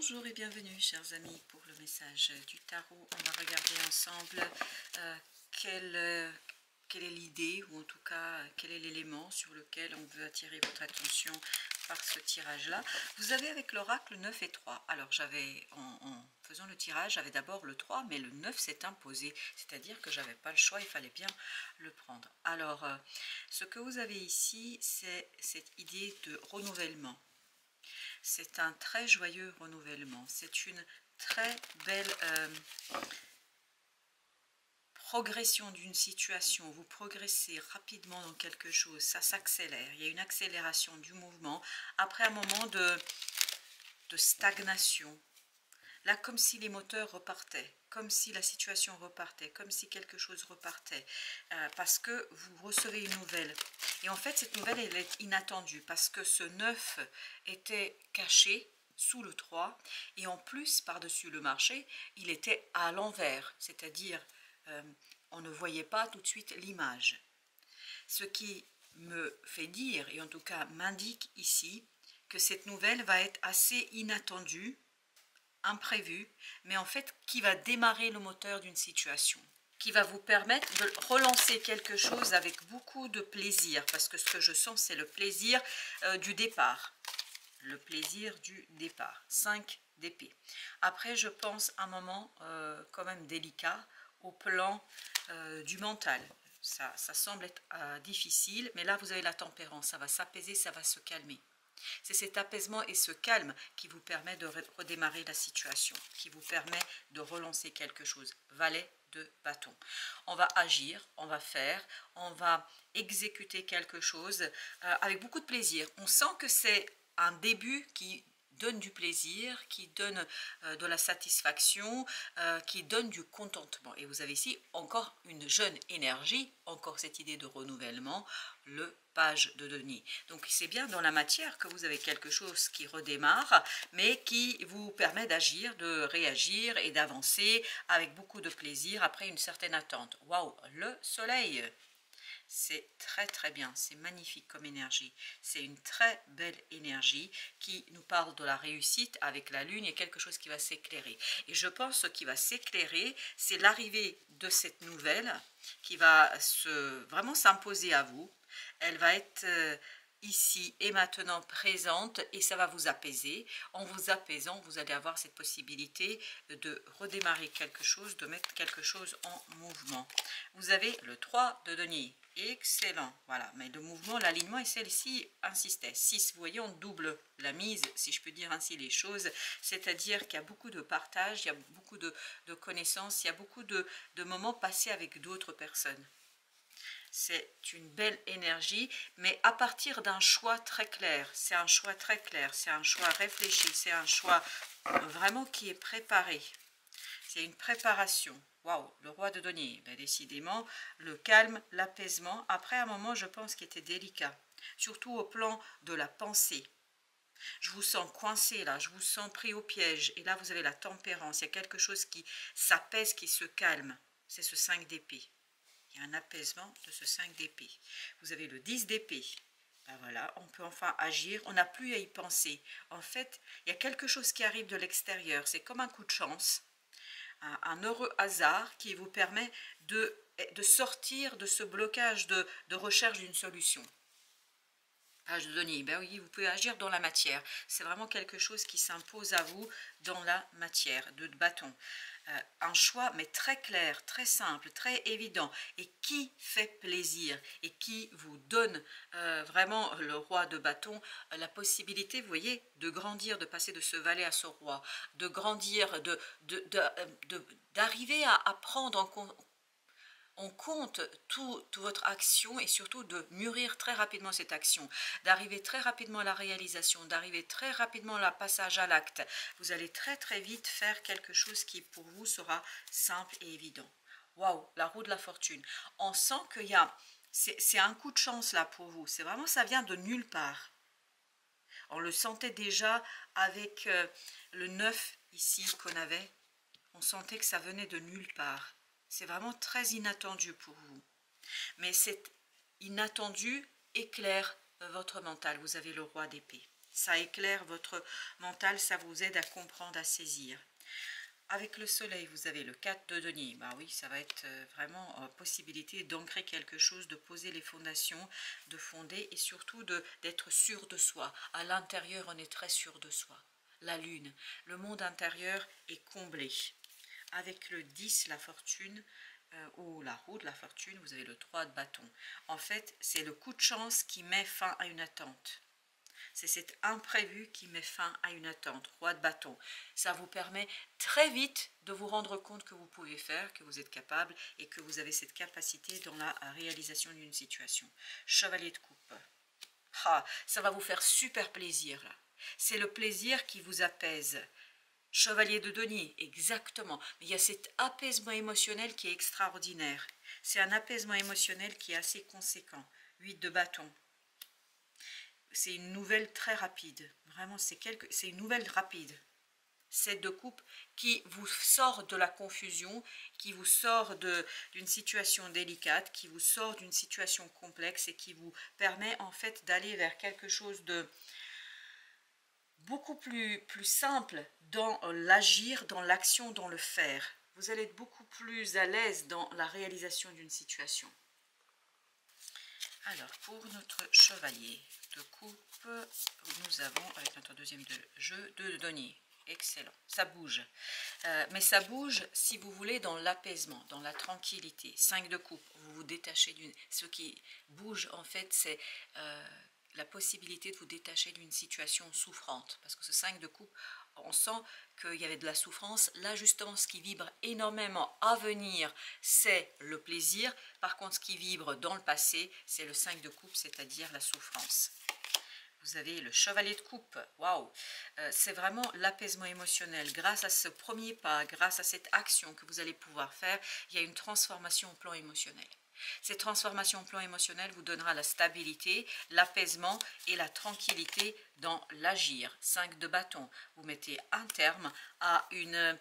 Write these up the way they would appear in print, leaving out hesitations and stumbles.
Bonjour et bienvenue chers amis pour le message du tarot. On va regarder ensemble quelle est l'idée ou en tout cas quel est l'élément sur lequel on veut attirer votre attention par ce tirage là. Vous avez avec l'oracle 9 et 3. Alors j'avais en faisant le tirage, j'avais d'abord le 3 mais le 9 s'est imposé, c'est-à-dire que j'avais pas le choix, il fallait bien le prendre. Alors ce que vous avez ici, c'est cette idée de renouvellement. C'est un très joyeux renouvellement, c'est une très belle progression d'une situation. Vous progressez rapidement dans quelque chose, ça s'accélère, il y a une accélération du mouvement après un moment de stagnation. Là, comme si les moteurs repartaient, comme si la situation repartait, comme si quelque chose repartait, parce que vous recevez une nouvelle. Et en fait, cette nouvelle, elle est inattendue, parce que ce 9 était caché sous le 3, et en plus, par-dessus le marché, il était à l'envers, c'est-à-dire, on ne voyait pas tout de suite l'image. Ce qui me fait dire, et en tout cas m'indique ici, que cette nouvelle va être assez inattendue, imprévu, mais en fait qui va démarrer le moteur d'une situation, qui va vous permettre de relancer quelque chose avec beaucoup de plaisir, parce que ce que je sens, c'est le plaisir du départ. Le plaisir du départ. 5 d'épée. Après, je pense un moment quand même délicat au plan du mental. Ça semble être difficile, mais là, vous avez la tempérance. Ça va s'apaiser, ça va se calmer. C'est cet apaisement et ce calme qui vous permet de redémarrer la situation, qui vous permet de relancer quelque chose. Valet de bâton. On va agir, on va faire, on va exécuter quelque chose avec beaucoup de plaisir. On sent que c'est un début qui donne du plaisir, qui donne de la satisfaction, qui donne du contentement. Et vous avez ici encore une jeune énergie, encore cette idée de renouvellement, le page de denier. Donc c'est bien dans la matière que vous avez quelque chose qui redémarre, mais qui vous permet d'agir, de réagir et d'avancer avec beaucoup de plaisir après une certaine attente. Waouh, le soleil! C'est très très bien, c'est magnifique comme énergie. C'est une très belle énergie qui nous parle de la réussite avec la lune et quelque chose qui va s'éclairer. Et je pense que ce qui va s'éclairer, c'est l'arrivée de cette nouvelle qui va vraiment s'imposer à vous. Elle va être ici et maintenant présente et ça va vous apaiser. En vous apaisant, vous allez avoir cette possibilité de redémarrer quelque chose, de mettre quelque chose en mouvement. Vous avez le 3 de denier. Excellent, voilà, mais le mouvement, l'alignement et celle-ci insistait. 6, vous voyez, on double la mise, si je peux dire ainsi les choses, c'est-à-dire qu'il y a beaucoup de partage, il y a beaucoup de connaissances, il y a beaucoup de moments passés avec d'autres personnes. C'est une belle énergie, mais à partir d'un choix très clair. C'est un choix très clair, c'est un choix réfléchi, c'est un choix vraiment qui est préparé. C'est une préparation. Waouh, le roi de denier. Ben, décidément, le calme, l'apaisement. Après un moment, je pense qu'il était délicat. Surtout au plan de la pensée. Je vous sens coincé là, je vous sens pris au piège. Et là, vous avez la tempérance. Il y a quelque chose qui s'apaise, qui se calme. C'est ce 5 d'épée. Il y a un apaisement de ce 5 d'épée. Vous avez le 10 d'épée. Ben voilà, on peut enfin agir, on n'a plus à y penser. En fait, il y a quelque chose qui arrive de l'extérieur. C'est comme un coup de chance. Un heureux hasard qui vous permet de sortir de ce blocage de recherche d'une solution. Page de denier, ben oui, vous pouvez agir dans la matière. C'est vraiment quelque chose qui s'impose à vous dans la matière, de bâton. Un choix, mais très clair, très simple, très évident, et qui fait plaisir, et qui vous donne vraiment, le roi de bâton, la possibilité, vous voyez, de grandir, de passer de ce valet à ce roi, de grandir, d'arriver à prendre en compte toute votre action et surtout de mûrir très rapidement cette action, d'arriver très rapidement à la réalisation, d'arriver très rapidement à la passage à l'acte. Vous allez très très vite faire quelque chose qui pour vous sera simple et évident. Waouh, la roue de la fortune. On sent qu'il y a, c'est un coup de chance là pour vous, c'est vraiment, ça vient de nulle part. On le sentait déjà avec le 9 ici qu'on avait, on sentait que ça venait de nulle part. C'est vraiment très inattendu pour vous. Mais cet inattendu éclaire votre mental. Vous avez le roi d'épée. Ça éclaire votre mental, ça vous aide à comprendre, à saisir. Avec le soleil, vous avez le 4 de denier. Bah oui, ça va être vraiment possibilité d'ancrer quelque chose, de poser les fondations, de fonder et surtout d'être sûr de soi. À l'intérieur, on est très sûr de soi. La lune, le monde intérieur est comblé. Avec le 10, la fortune, ou la roue de la fortune, vous avez le 3 de bâton. En fait, c'est le coup de chance qui met fin à une attente. C'est cet imprévu qui met fin à une attente. Roi de bâton. Ça vous permet très vite de vous rendre compte que vous pouvez faire, que vous êtes capable et que vous avez cette capacité dans la réalisation d'une situation. Chevalier de coupe. Ah, ça va vous faire super plaisir là. C'est le plaisir qui vous apaise. Chevalier de denier, exactement. Mais il y a cet apaisement émotionnel qui est extraordinaire. C'est un apaisement émotionnel qui est assez conséquent. 8 de bâton. C'est une nouvelle très rapide. Vraiment, c'est une nouvelle rapide. 7 de coupe qui vous sort de la confusion, qui vous sort d'une situation délicate, qui vous sort d'une situation complexe et qui vous permet en fait d'aller vers quelque chose de beaucoup plus simple dans l'agir, dans l'action, dans le faire. Vous allez être beaucoup plus à l'aise dans la réalisation d'une situation. Alors, pour notre chevalier de coupe, nous avons, avec notre deuxième jeu, 2 de denier. Excellent, ça bouge. Mais ça bouge, si vous voulez, dans l'apaisement, dans la tranquillité. 5 de coupe, vous vous détachez d'une... Ce qui bouge, en fait, c'est la possibilité de vous détacher d'une situation souffrante. Parce que ce 5 de coupe, on sent qu'il y avait de la souffrance. Là, justement, ce qui vibre énormément à venir, c'est le plaisir. Par contre, ce qui vibre dans le passé, c'est le 5 de coupe, c'est-à-dire la souffrance. Vous avez le chevalier de coupe. Waouh! C'est vraiment l'apaisement émotionnel. Grâce à ce premier pas, grâce à cette action que vous allez pouvoir faire, il y a une transformation au plan émotionnel. Cette transformation au plan émotionnel vous donnera la stabilité, l'apaisement et la tranquillité dans l'agir. 5 de bâton, vous mettez un terme à une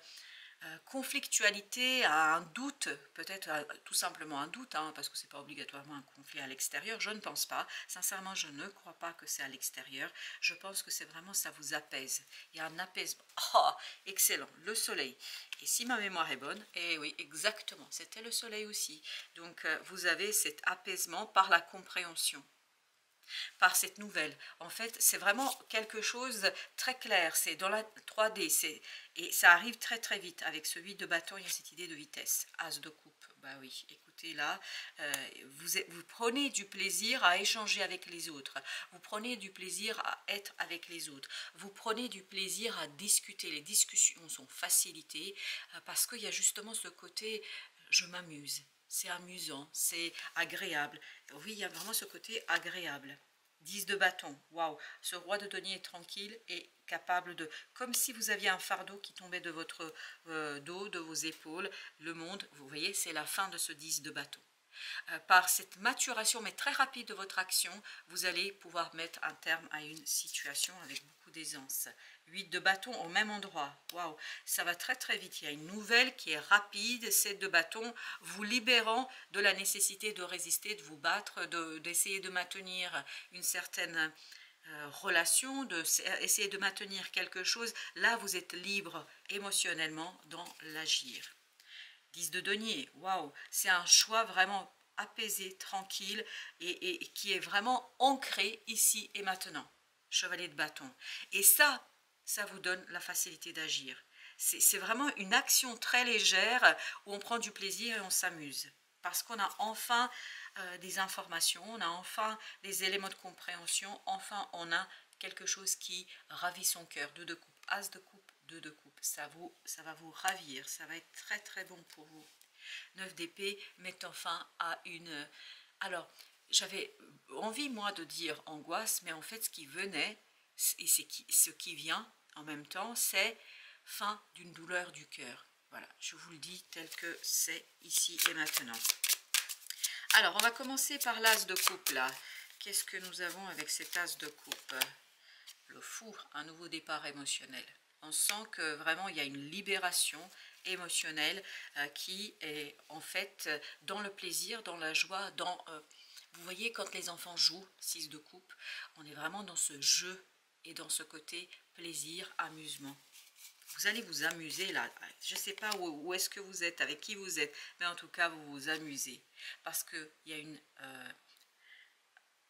conflictualité, à un doute, peut-être tout simplement un doute, hein, parce que ce n'est pas obligatoirement un conflit à l'extérieur, je ne pense pas, sincèrement je ne crois pas que c'est à l'extérieur, je pense que c'est vraiment ça vous apaise, il y a un apaisement, oh, excellent, le soleil, et si ma mémoire est bonne, et oui exactement, c'était le soleil aussi, donc vous avez cet apaisement par la compréhension, par cette nouvelle. En fait, c'est vraiment quelque chose de très clair, c'est dans la 3D, et ça arrive très très vite. Avec ce 8 de bâton, il y a cette idée de vitesse. As de coupe, bah oui, écoutez là, vous prenez du plaisir à échanger avec les autres, vous prenez du plaisir à être avec les autres, vous prenez du plaisir à discuter, les discussions sont facilitées, parce qu'il y a justement ce côté, je m'amuse. C'est amusant, c'est agréable. Oui, il y a vraiment ce côté agréable. 10 de bâton, waouh, ce roi de denier est tranquille et capable de... Comme si vous aviez un fardeau qui tombait de votre dos, de vos épaules, le monde, vous voyez, c'est la fin de ce 10 de bâton. Par cette maturation, mais très rapide de votre action, vous allez pouvoir mettre un terme à une situation avec beaucoup d'aisance. 8 de bâton au même endroit. Waouh, ça va très très vite. Il y a une nouvelle qui est rapide, 7 de bâton, vous libérant de la nécessité de résister, de vous battre, d'essayer de maintenir une certaine relation, d'essayer de maintenir quelque chose. Là, vous êtes libre émotionnellement dans l'agir. 10 de denier, waouh, c'est un choix vraiment apaisé, tranquille et qui est vraiment ancré ici et maintenant. Chevalier de bâton. Et ça vous donne la facilité d'agir. C'est vraiment une action très légère où on prend du plaisir et on s'amuse. Parce qu'on a enfin des informations, on a enfin des éléments de compréhension, enfin on a quelque chose qui ravit son cœur. 2 de coupe, as de coupe, 2 de coupe, ça va vous ravir, ça va être très très bon pour vous. 9 d'épée mettant fin à une... Alors, j'avais envie moi de dire angoisse, mais en fait ce qui venait, et ce qui vient en même temps, c'est fin d'une douleur du cœur. Voilà, je vous le dis tel que c'est ici et maintenant. Alors, on va commencer par l'as de coupe là. Qu'est-ce que nous avons avec cet as de coupe? Le fou, un nouveau départ émotionnel. On sent que vraiment il y a une libération émotionnelle qui est en fait dans le plaisir, dans la joie, dans... vous voyez quand les enfants jouent, 6 de coupe, on est vraiment dans ce jeu et dans ce côté plaisir, amusement. Vous allez vous amuser là. Je ne sais pas où est-ce que vous êtes, avec qui vous êtes, mais en tout cas, vous vous amusez. Parce qu'il y a une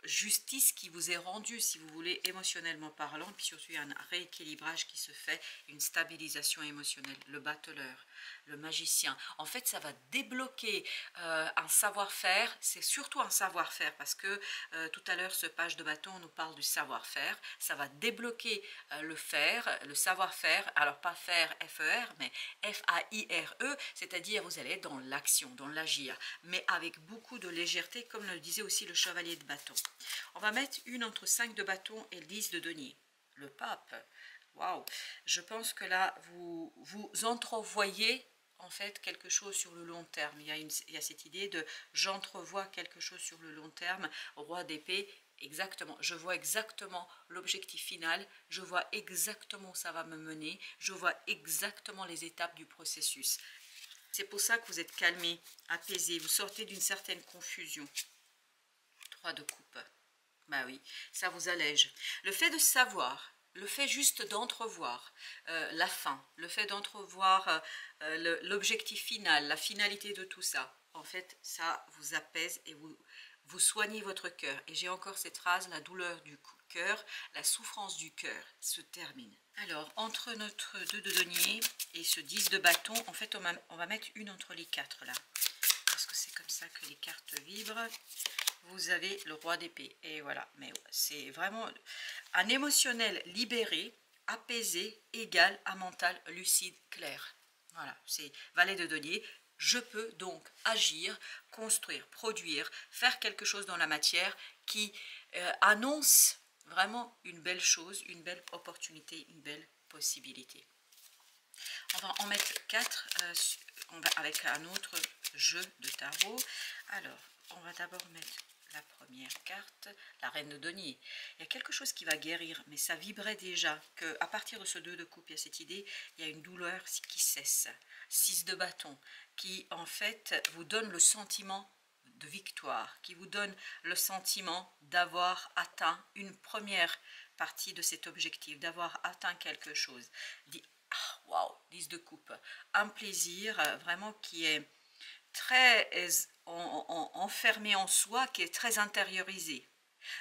justice qui vous est rendue, si vous voulez, émotionnellement parlant, puis surtout il y a un rééquilibrage qui se fait, une stabilisation émotionnelle. Le battleur, le magicien, en fait ça va débloquer un savoir-faire, c'est surtout un savoir-faire, parce que tout à l'heure ce page de bâton nous parle du savoir-faire, ça va débloquer le faire, le savoir-faire, alors pas faire F-E-R, mais F-A-I-R-E, c'est-à-dire vous allez être dans l'action, dans l'agir, mais avec beaucoup de légèreté, comme le disait aussi le chevalier de bâton. On va mettre une entre 5 de bâton et 10 de denier. Le pape, waouh! Je pense que là, vous entrevoyez en fait quelque chose sur le long terme. Il y a cette idée de j'entrevois quelque chose sur le long terme. Roi d'épée, exactement. Je vois exactement l'objectif final. Je vois exactement où ça va me mener. Je vois exactement les étapes du processus. C'est pour ça que vous êtes calmé, apaisé. Vous sortez d'une certaine confusion. 3 de coupe. Bah oui, ça vous allège. Le fait de savoir, le fait juste d'entrevoir la fin, le fait d'entrevoir l'objectif final, la finalité de tout ça, en fait, ça vous apaise et vous soignez votre cœur. Et j'ai encore cette phrase, la douleur du cœur, la souffrance du cœur se termine. Alors, entre notre 2 de denier et ce 10 de bâton, en fait, on va mettre une entre les 4 là. Parce que c'est comme ça que les cartes vibrent. Vous avez le roi d'épée. Et voilà, mais c'est vraiment un émotionnel libéré, apaisé, égal à mental lucide, clair. Voilà, c'est valet de denier. Je peux donc agir, construire, produire, faire quelque chose dans la matière qui annonce vraiment une belle chose, une belle opportunité, une belle possibilité. On va en mettre 4 avec un autre jeu de tarot. Alors, on va d'abord mettre la première carte, la reine de denier. Il y a quelque chose qui va guérir, mais ça vibrait déjà qu'à partir de ce 2 de coupe, il y a cette idée, il y a une douleur qui cesse. 6 de bâton, qui en fait vous donne le sentiment de victoire, qui vous donne le sentiment d'avoir atteint une première partie de cet objectif, d'avoir atteint quelque chose. Waouh, 10 de coupe, un plaisir vraiment qui est très enfermé en soi, qui est très intériorisé,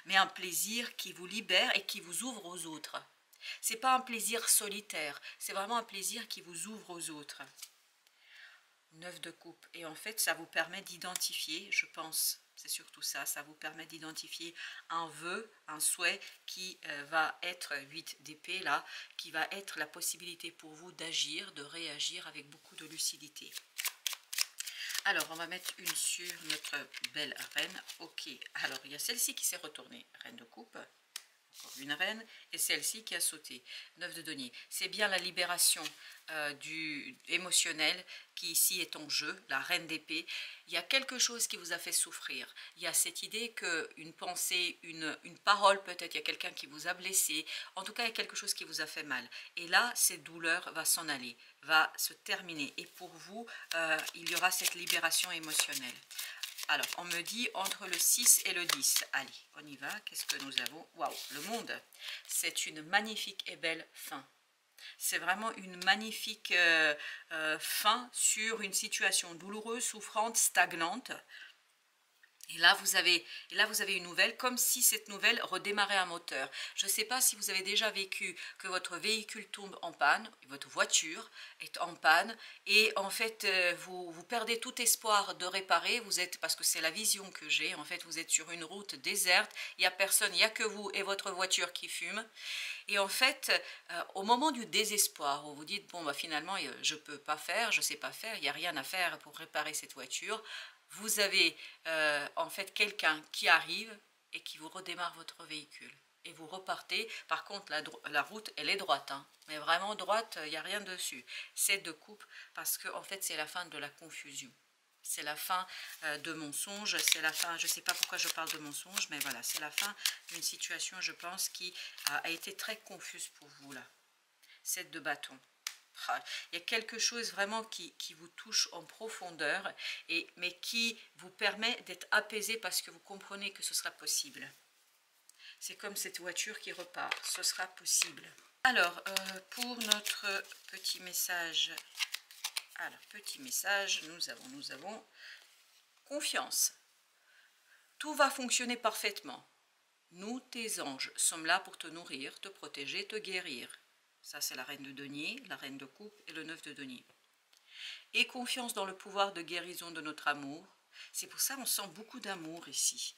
mais un plaisir qui vous libère et qui vous ouvre aux autres. C'est pas un plaisir solitaire, c'est vraiment un plaisir qui vous ouvre aux autres. 9 de coupe, et en fait ça vous permet d'identifier, je pense, c'est surtout ça, ça vous permet d'identifier un vœu, un souhait qui va être 8 d'épée là, qui va être la possibilité pour vous d'agir, de réagir avec beaucoup de lucidité. Alors, on va mettre une sur notre belle reine. Ok, alors il y a celle-ci qui s'est retournée, reine de coupe, encore une reine, et celle-ci qui a sauté, 9 de denier. C'est bien la libération du émotionnel qui ici est en jeu, la reine d'épée. Il y a quelque chose qui vous a fait souffrir. Il y a cette idée qu'une pensée, une parole peut-être, il y a quelqu'un qui vous a blessé. En tout cas, il y a quelque chose qui vous a fait mal. Et là, cette douleur va s'en aller, va se terminer. Et pour vous, il y aura cette libération émotionnelle. Alors, on me dit entre le 6 et le 10. Allez, on y va. Qu'est-ce que nous avons? Waouh, le monde. C'est une magnifique et belle fin. C'est vraiment une magnifique fin sur une situation douloureuse, souffrante, stagnante. Et là, vous avez une nouvelle, comme si cette nouvelle redémarrait un moteur. Je ne sais pas si vous avez déjà vécu que votre véhicule tombe en panne, votre voiture est en panne, et en fait, vous perdez tout espoir de réparer. Vous êtes, parce que c'est la vision que j'ai, en fait, vous êtes sur une route déserte, il n'y a personne, il n'y a que vous et votre voiture qui fume. Et en fait, au moment du désespoir, où vous dites, bon, bah, finalement, je ne peux pas faire, je ne sais pas faire, il n'y a rien à faire pour réparer cette voiture, vous avez en fait quelqu'un qui arrive et qui vous redémarre votre véhicule. Et vous repartez. Par contre, la route, elle est droite. Hein, mais vraiment droite, il n'y a rien dessus. C'est de coupe parce que en fait, c'est la fin de la confusion. C'est la fin de mensonge. C'est la fin, je ne sais pas pourquoi je parle de mensonge, mais voilà, c'est la fin d'une situation, je pense, qui a été très confuse pour vous là. 7 de bâton. Il y a quelque chose vraiment qui vous touche en profondeur, mais qui vous permet d'être apaisé parce que vous comprenez que ce sera possible. C'est comme cette voiture qui repart, ce sera possible. Alors, pour notre petit message, nous avons confiance. Tout va fonctionner parfaitement. Nous, tes anges, sommes là pour te nourrir, te protéger, te guérir. Ça, c'est la reine de denier, la reine de coupe et le 9 de denier. Et confiance dans le pouvoir de guérison de notre amour. C'est pour ça qu'on sent beaucoup d'amour ici.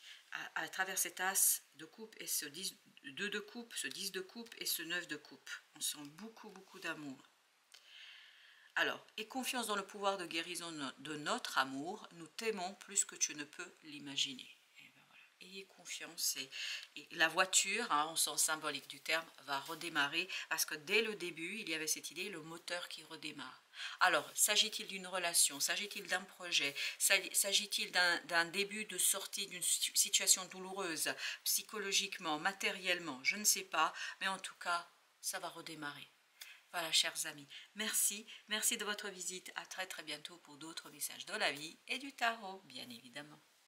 À travers cet as de coupe et ce 2 de coupe, ce 10 de coupe et ce 9 de coupe. On sent beaucoup, beaucoup d'amour. Alors, et confiance dans le pouvoir de guérison de notre amour, nous t'aimons plus que tu ne peux l'imaginer. Ayez confiance et la voiture, hein, en sens symbolique du terme, va redémarrer parce que dès le début, il y avait cette idée, le moteur qui redémarre. Alors, s'agit-il d'une relation, s'agit-il d'un projet, s'agit-il d'un début de sortie d'une situation douloureuse, psychologiquement, matériellement, je ne sais pas, mais en tout cas, ça va redémarrer. Voilà, chers amis, merci de votre visite, à très très bientôt pour d'autres messages de la vie et du tarot, bien évidemment.